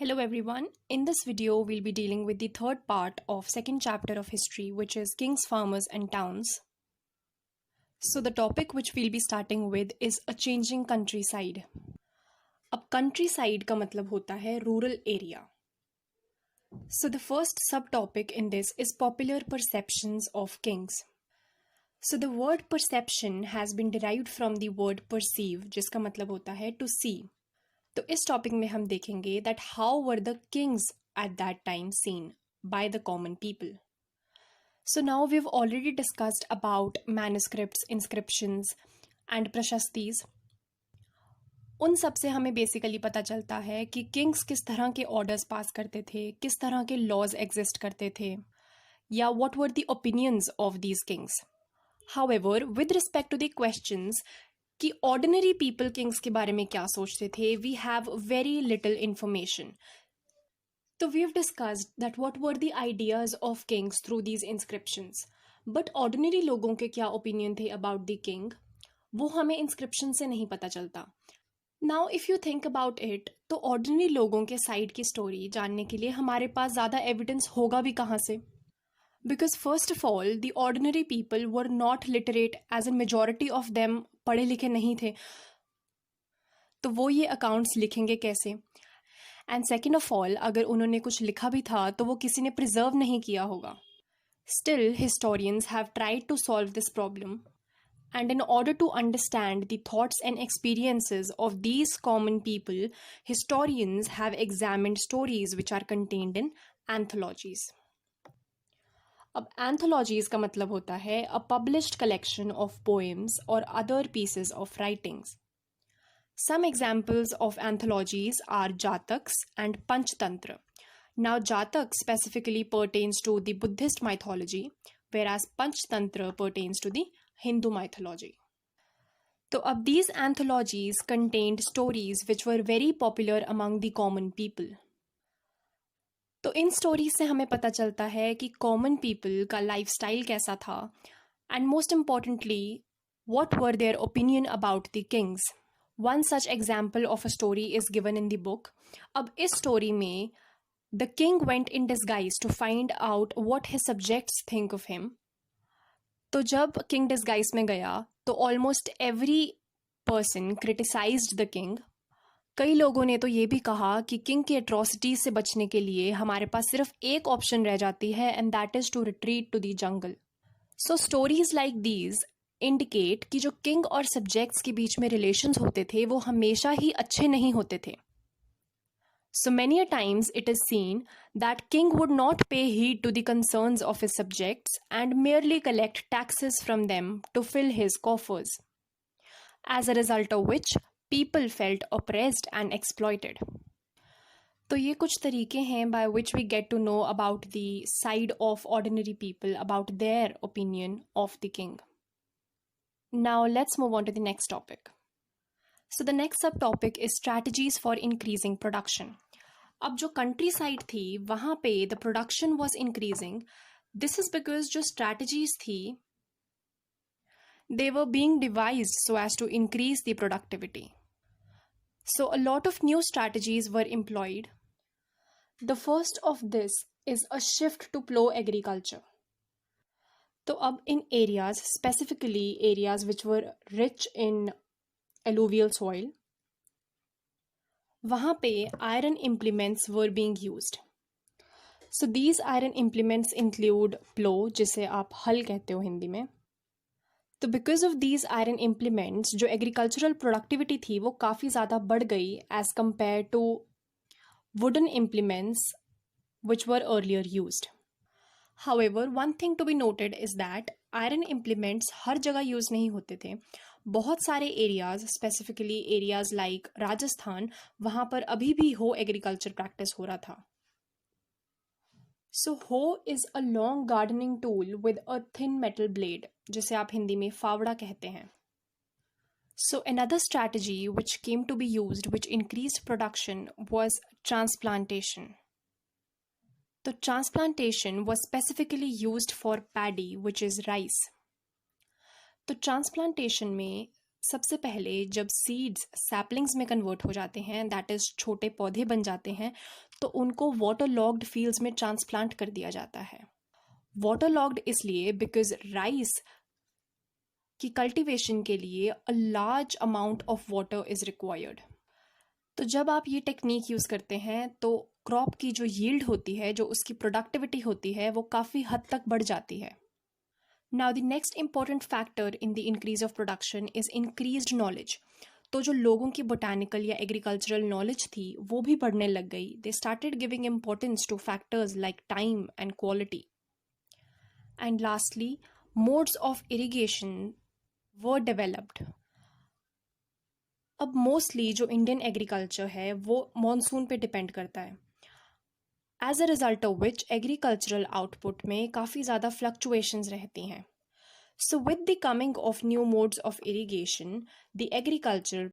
Hello everyone. In this video, we'll be dealing with the third part of second chapter of history, which is kings, farmers and towns. So the topic which we'll be starting with is a changing countryside. अब countryside का मतलब होता है rural area. So the first subtopic in this is popular perceptions of kings. So the word perception has been derived from the word perceive, जिसका मतलब होता है to see. तो इस टॉपिक में हम देखेंगे that how were the kings at that time seen by the common people. So now we have already discussed about manuscripts, inscriptions and prashastis. उन सब से हमें बेसिकली पता चलता है कि किंग्स किस तरह के ऑर्डर्स पास करते थे, किस तरह के लॉज एग्जिस्ट करते थे, या what were the opinions of these kings. However, with respect to the questions कि ऑर्डिनरी पीपल किंग्स के बारे में क्या सोचते थे, we have very little information. तो we have discussed that what were the ideas of kings through these inscriptions, but ordinary लोगों के क्या ओपिनियन थे अबाउट द किंग, वो हमें इंस्क्रिप्शन से नहीं पता चलता. Now if you think about it, तो ऑर्डिनरी लोगों के साइड की स्टोरी जानने के लिए हमारे पास ज़्यादा एविडेंस होगा भी कहाँ से? Because first of all, the ordinary people were not literate, as in majority of them पढ़े लिखे नहीं थे, तो वो ये अकाउंट्स लिखेंगे कैसे? एंड सेकेंड ऑफ ऑल, अगर उन्होंने कुछ लिखा भी था तो वो किसी ने प्रिजर्व नहीं किया होगा. Still historians have tried to solve this problem, and in order to understand the thoughts and experiences of these common people, historians have examined stories which are contained in anthologies. अब anthologies का मतलब होता है a published collection of poems और other pieces of writings. Some examples of anthologies are Jatakas and Panchatantra. Now Jataka specifically pertains to the Buddhist mythology, whereas Panchatantra pertains to the Hindu mythology. तो अब these anthologies contained stories which were very popular among the common people. तो in stories से हमें पता चलता है कि common people का लाइफस्टाइल कैसा था, and most importantly what were their opinion about the kings. One such example of a story is given in the book. अब इस स्टोरी में the king went in disguise to find out what his subjects think of him. तो जब king disguise में गया तो almost every person criticised the king. कई लोगों ने तो ये भी कहा कि किंग की एट्रोसिटीज से बचने के लिए हमारे पास सिर्फ एक ऑप्शन रह जाती है, and that is to retreat to the jungle. So stories like these indicate कि जो किंग और सब्जेक्ट्स के बीच में रिलेशंस होते थे वो हमेशा ही अच्छे नहीं होते थे. So many a times it is seen that king would not pay heed to the concerns of his subjects and merely collect taxes from them to fill his coffers, as a result of which people felt oppressed and exploited. तो ये कुछ तरीके हैं by which we get to know about the side of ordinary people, about their opinion of the king. Now let's move on to the next topic. So the next subtopic is strategies for increasing production. अब जो countryside थी वहाँ पे the production was increasing. This is because जो strategies थी they were being devised so as to increase the productivity. So a lot of new strategies were employed. The first of this is a shift to plough agriculture. तो अब in areas, specifically areas which were rich in alluvial soil, वहाँ पे iron implements were being used. So these iron implements include plough, जिसे आप हल कहते हो हिंदी में. तो because of these iron implements जो एग्रीकल्चरल प्रोडक्टिविटी थी वो काफ़ी ज़्यादा बढ़ गई as compare to wooden implements which were earlier used. However, one thing to be noted is that iron implements हर जगह यूज़ नहीं होते थे. बहुत सारे areas, specifically areas like Rajasthan, वहाँ पर अभी भी हो एग्रीकल्चर प्रैक्टिस हो रहा था. So hoe is a long gardening tool with a thin metal blade, जिसे आप हिंदी में फावड़ा कहते हैं. So another strategy which came to be used which increased production was transplantation. तो transplantation was specifically used for paddy which is rice. तो transplantation में सबसे पहले जब सीड्स सैपलिंग्स में कन्वर्ट हो जाते हैं, दैट इज़ छोटे पौधे बन जाते हैं, तो उनको वाटर लॉग्ड फील्ड्स में ट्रांसप्लांट कर दिया जाता है। वाटर लॉग्ड इसलिए बिकॉज राइस की कल्टीवेशन के लिए a large amount of water is required. तो जब आप ये टेक्निक यूज़ करते हैं तो क्रॉप की जो यील्ड होती है, जो उसकी प्रोडक्टिविटी होती है, वो काफ़ी हद तक बढ़ जाती है। Now the next important factor in the increase of production is increased knowledge. तो जो लोगों की बोटानिकल या एग्रीकल्चरल नॉलेज थी वो भी बढ़ने लग गई। They started giving importance to factors like time and quality. And lastly, modes of irrigation were developed. अब मोस्टली जो इंडियन एग्रीकल्चर है वो मॉनसून पे डिपेंड करता है, as a result of which agricultural output में काफ़ी ज़्यादा फ्लक्चुएशंस रहती हैं। So with the coming of new modes of irrigation, the agriculture